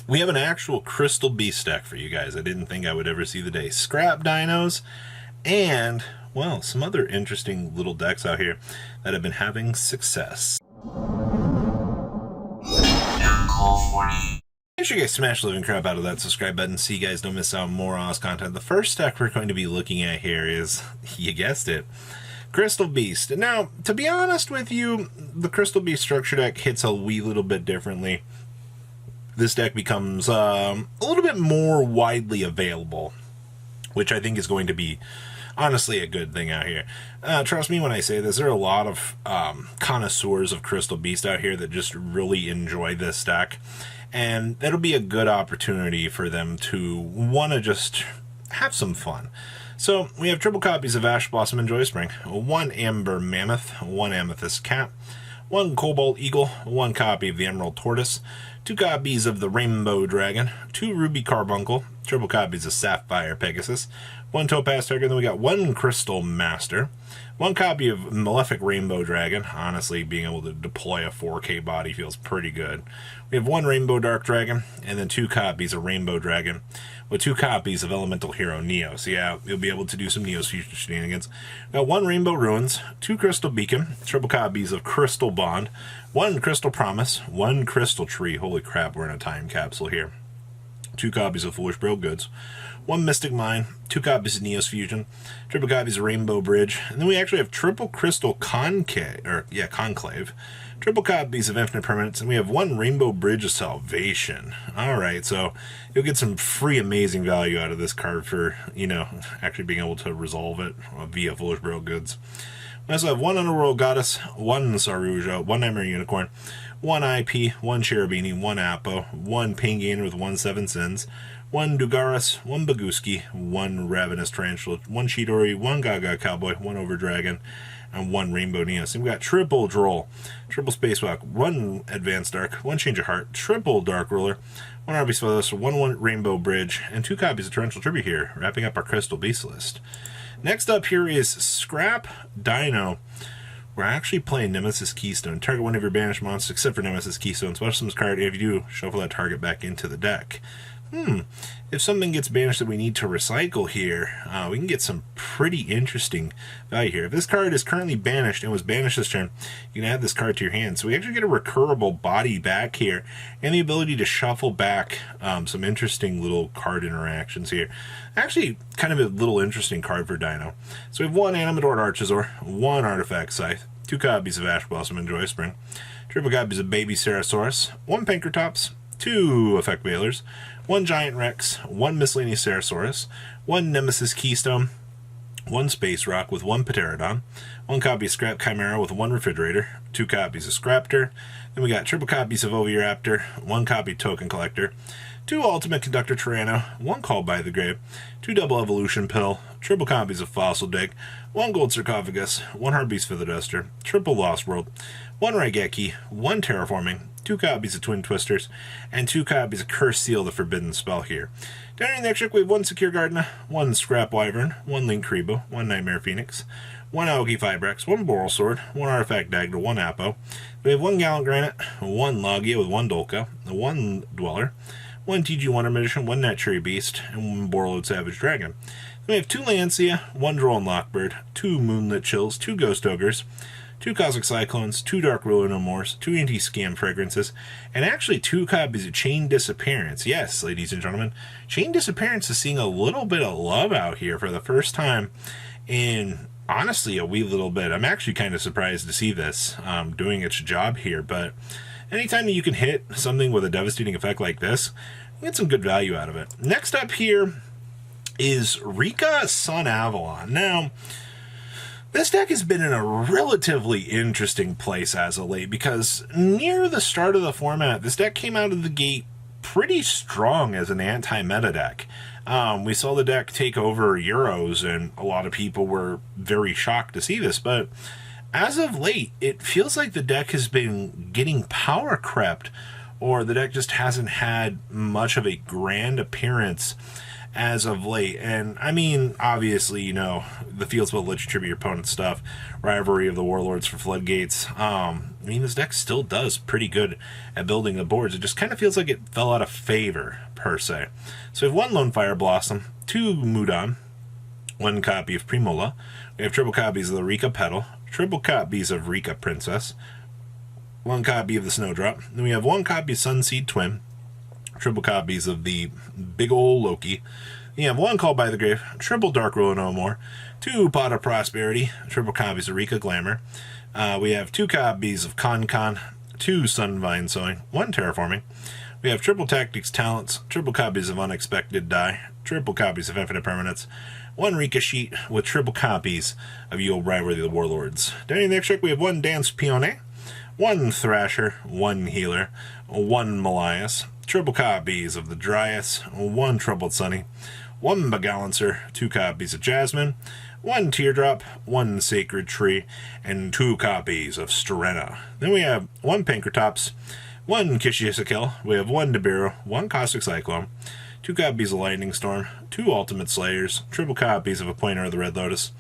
We have an actual Crystal Beast deck for you guys. I didn't think I would ever see the day. Scrap Dinos and, well, some other interesting little decks out here that have been having success. Make sure you guys smash the living crap out of that subscribe button so you guys don't miss out on more awesome content. The first deck we're going to be looking at here is, you guessed it, Crystal Beast. Now, to be honest with you, the Crystal Beast structure deck hits a wee little bit differently. This deck becomes a little bit more widely available, which I think is going to be honestly a good thing out here. Trust me when I say this, there are a lot of connoisseurs of Crystal Beast out here that just really enjoy this deck, and it'll be a good opportunity for them to want to just have some fun. So we have triple copies of Ash Blossom and Joy Spring, one Amber Mammoth, one Amethyst Cat, one Cobalt Eagle, one copy of the Emerald Tortoise, two copies of the Rainbow Dragon, two Ruby Carbuncle, triple copies of Sapphire Pegasus, one Topaz Tiger, then we got one Crystal Master, one copy of Malefic Rainbow Dragon. Honestly, being able to deploy a 4K body feels pretty good. We have one Rainbow Dark Dragon, and then two copies of Rainbow Dragon, with two copies of Elemental Hero Neo. So yeah, you'll be able to do some Neo's future shenanigans. We got one Rainbow Ruins, two Crystal Beacon, triple copies of Crystal Bond, one Crystal Promise, one Crystal Tree. Holy crap, we're in a time capsule here. Two copies of Foolish Bro Goods, one Mystic Mine, two copies of Neo's Fusion, triple copies of Rainbow Bridge, and then we actually have triple Crystal Conclave, triple copies of Infinite Permanence, and we have one Rainbow Bridge of Salvation. Alright, so you'll get some free amazing value out of this card for, you know, actually being able to resolve it via Foolish Bro Goods. We also have one Underworld Goddess, one Saruja, one Nightmare Unicorn, one IP, one Cherubini, one Apo, one Pain Gainer with 1/7 Sins, one Dugaris, one Baguski, one Ravenous Tarantula, one Chidori, one Gaga Cowboy, one Overdragon, and one Rainbow Neos. And we got triple Droll, triple Spacewalk, one Advanced Dark, one Change of Heart, triple Dark Ruler, one Arby's Feathers, one Rainbow Bridge, and two copies of Torrential Tribute here, wrapping up our Crystal Beast list. Next up here is Scrap Dino. We're actually playing Nemesis Keystone. Target one of your banished monsters except for Nemesis Keystone. Special summons card, and if you do, shuffle that target back into the deck. If something gets banished that we need to recycle here, we can get some pretty interesting value here. If this card is currently banished and was banished this turn, you can add this card to your hand. So we actually get a recurable body back here, and the ability to shuffle back some interesting little card interactions here. Actually, kind of a little interesting card for Dino. So we have one Animador Archosaur, one Artifact Scythe, two copies of Ash Blossom and Joy Spring, triple copies of Baby Cerosaurus, one Pankratops, two Effect Veilers, one Giant Rex, one Miscellaneous Cerosaurus, one Nemesis Keystone, one Space Rock with one Pterodon, one copy of Scrap Chimera with one Refrigerator, two copies of Scraptor, then we got triple copies of Oviraptor, one copy Token Collector, two Ultimate Conductor Tyranno, one Called by the Grave, two Double Evolution Pill, triple copies of Fossil Dig, one Gold Sarcophagus, one Harbeast Feather Duster, triple Lost World, one Raigeki, one Terraforming, two copies of Twin Twisters, and two copies of Curse Seal, the Forbidden Spell here. Down in the next trick, we have one Secure Garden, one Scrap Wyvern, one Link Kribo, one Nightmare Phoenix, one Algae Fibrex, one Boral Sword, one Artifact Dagda, one Apo. We have one Gallant Granite, one Logia with one Dolka, one Dweller, one TG Wonder Magician, one Netcherry Beast, and one Borreload Savage Dragon. Then we have two Lancia, one Droll and Lockbird, two Moonlit Chills, two Ghost Ogres, two Cosmic Cyclones, two Dark Ruler No Mores, two Anti-Scam Fragrances, and actually two copies of Chain Disappearance. Yes, ladies and gentlemen, Chain Disappearance is seeing a little bit of love out here for the first time in, honestly, a wee little bit. I'm actually kind of surprised to see this doing its job here, but anytime that you can hit something with a devastating effect like this, you get some good value out of it. Next up here is Rika Sun Avalon. Now, this deck has been in a relatively interesting place as of late because near the start of the format, this deck came out of the gate pretty strong as an anti-meta deck. We saw the deck take over Euros, and a lot of people were very shocked to see this, but as of late, it feels like the deck has been getting power crept or the deck just hasn't had much of a grand appearance as of late. And I mean, obviously, you know, the field spell lets you tribute your opponent's stuff, Rivalry of the Warlords for Floodgates. I mean, this deck still does pretty good at building the boards. It just kind of feels like it fell out of favor, per se. So we have 1 Lone Fire Blossom, 2 Mudon, 1 copy of Primola. We have triple copies of the Rika Petal, triple copies of Rika Princess, 1 copy of the Snowdrop. Then we have 1 copy of Sunseed Twin, triple copies of the big ol' Loki. You have 1 Called by the Grave, triple Dark Ruin No More, 2 Pot of Prosperity, triple copies of Rika Glamour. We have 2 copies of Con, 2 Sunvine Sowing, 1 Terraforming. We have triple Tactics Talents, triple copies of Unexpected Die, triple copies of Infinite Permanence, 1 Rika Sheet with triple copies of Ye Olde Rivalry of the Warlords. Down in the next trick, we have 1 Dance Peony, 1 Thrasher, 1 Healer, 1 Malias, triple copies of the Dryas, 1 Troubled Sunny, 1 Balancer, 2 copies of Jasmine, 1 Teardrop, 1 Sacred Tree, and 2 copies of Strenna. Then we have 1 Pankratops, 1 Kishisakill, we have 1 Nibiru, 1 Caustic Cyclone, 2 copies of Lightning Storm, 2 Ultimate Slayers, triple copies of Appointer of the Red Lotus,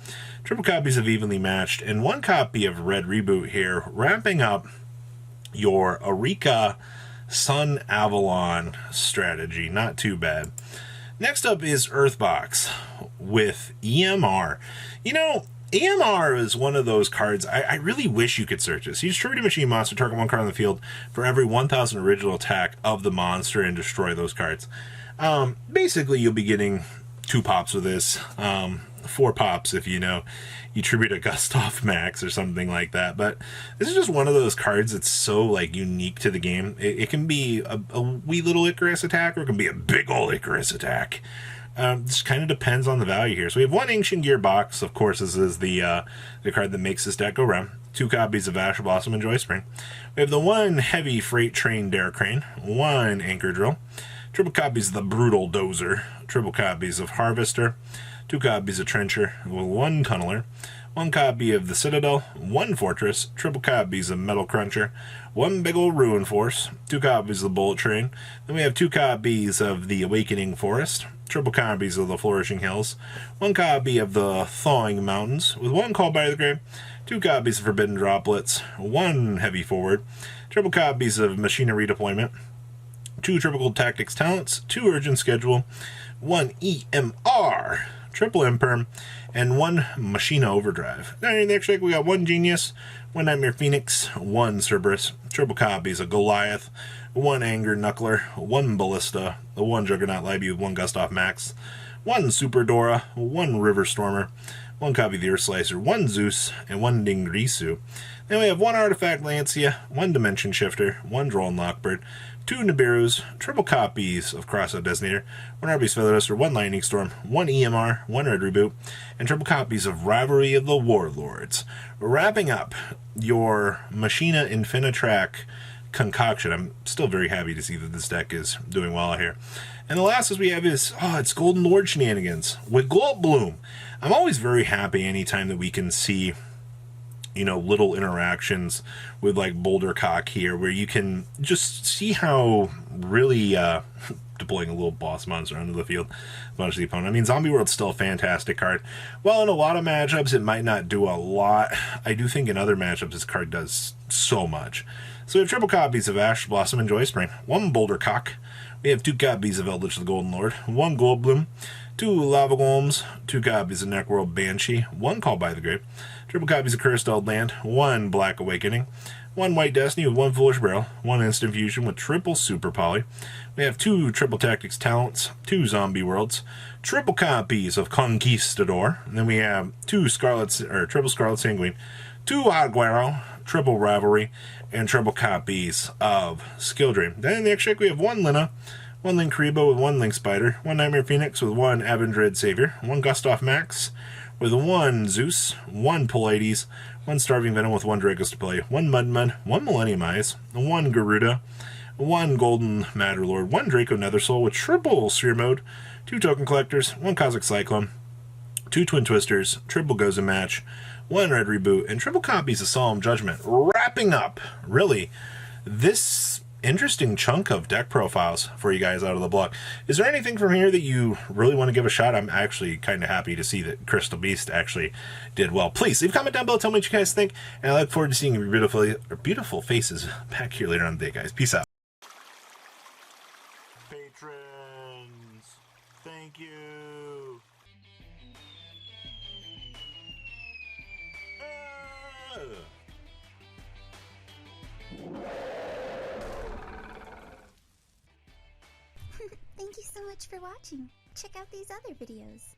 triple copies of Evenly Matched, and 1 copy of Red Reboot here, wrapping up your Rika Sun Avalon strategy. Not too bad. Next up is Earthbox with EMR. You know, EMR is one of those cards, I really wish you could search this. Use Tribute Machine Monster, target 1 card on the field for every 1,000 original attack of the monster and destroy those cards. Basically, you'll be getting 2 pops with this, 4 pops if you tribute a Gustav Max or something like that. But this is just one of those cards that's so like unique to the game. It can be a wee little Icarus attack, or it can be a big old Icarus attack. This kind of depends on the value here. So we have 1 Ancient Gearbox. Of course, this is the card that makes this deck go round. 2 copies of Ash Blossom and Joy Spring. We have the 1 Heavy Freight Train Dare Crane, 1 Anchor Drill, triple copies of the Brutal Dozer, triple copies of Harvester, 2 copies of Trencher, 1 Tunneler, 1 copy of the Citadel, 1 Fortress, triple copies of Metal Cruncher, 1 Big Ol' Ruin Force, 2 copies of the Bullet Train. Then we have 2 copies of the Awakening Forest, triple copies of the Flourishing Hills, 1 copy of the Thawing Mountains, with 1 Called by the Grave, 2 copies of Forbidden Droplets, 1 Heavy Forward, triple copies of Machinery Deployment, 2 Triple Tactics Talents, 2 Urgent Schedule, 1 EMR, triple Imperm, and 1 Machina Overdrive. Now in the next deck, we got 1 Genius, 1 Nightmare Phoenix, 1 Cerberus, triple copies of Goliath, 1 Anger Knuckler, 1 Ballista, 1 Juggernaut Libby with 1 Gustav Max, 1 Super Dora, 1 River Stormer, 1 copy of the Earth Slicer, 1 Zeus, and 1 Dingrisu. Then we have 1 Artifact Lancia, 1 Dimension Shifter, 1 Drone Lockbird, 2 Nibirus, triple copies of Crossout Designator, 1 Arby's Feather Duster, 1 Lightning Storm, 1 EMR, 1 Red Reboot, and triple copies of Rivalry of the Warlords. Wrapping up your Machina Infinitrack concoction. I'm still very happy to see that this deck is doing well out here. And the last we have is, it's Golden Lord Shenanigans with Gloat Bloom. I'm always very happy anytime that we can see little interactions with like Boulder Cock here, where you can just see how really deploying a little boss monster onto the field punch the opponent. I mean, Zombie World's still a fantastic card. Well, in a lot of matchups, it might not do a lot. I do think in other matchups, this card does so much. So we have triple copies of Ash Blossom and Joy Spring, 1 Boulder Cock. We have 2 copies of Eldritch the Golden Lord, 1 Gold Bloom, 2 Lava Golems, 2 copies of Necworld Banshee, 1 Called by the Grave, triple copies of Cursed Old Land, 1 Black Awakening, 1 White Destiny with 1 Foolish Barrel, 1 Instant Fusion with triple Super Poly. We have 2 Triple Tactics Talents, 2 Zombie Worlds, triple copies of Conquistador, and then we have 2 triple Scarlet Sanguine, 2 Aguero, triple Rivalry, and triple copies of Skill Dream. Then in the extra deck we have 1 Lina, 1 Linkuriboh with 1 Link Spider, 1 Nightmare Phoenix with 1 Avendred Savior, 1 Gustav Max with 1 Zeus, 1 Pallades, 1 Starving Venom with 1 Dracos to play, 1 Mudmud, 1 Millennium Eyes, 1 Garuda, 1 Golden Matterlord, 1 Draco Nethersoul with triple Sphere Mode, 2 Token Collectors, 1 Cosmic Cyclone, 2 Twin Twisters, triple Gozen Match, 1 Red Reboot, and triple copies of Solemn Judgment. Wrapping up, really, this interesting chunk of deck profiles for you guys out of the block. Is there anything from here that you really want to give a shot? I'm actually kind of happy to see that Crystal Beast actually did well. Please leave a comment down below, tell me what you guys think, and I look forward to seeing your beautiful faces back here later on the day, guys. Peace out. Patrons, thank you. Thank you so much for watching. Check out these other videos.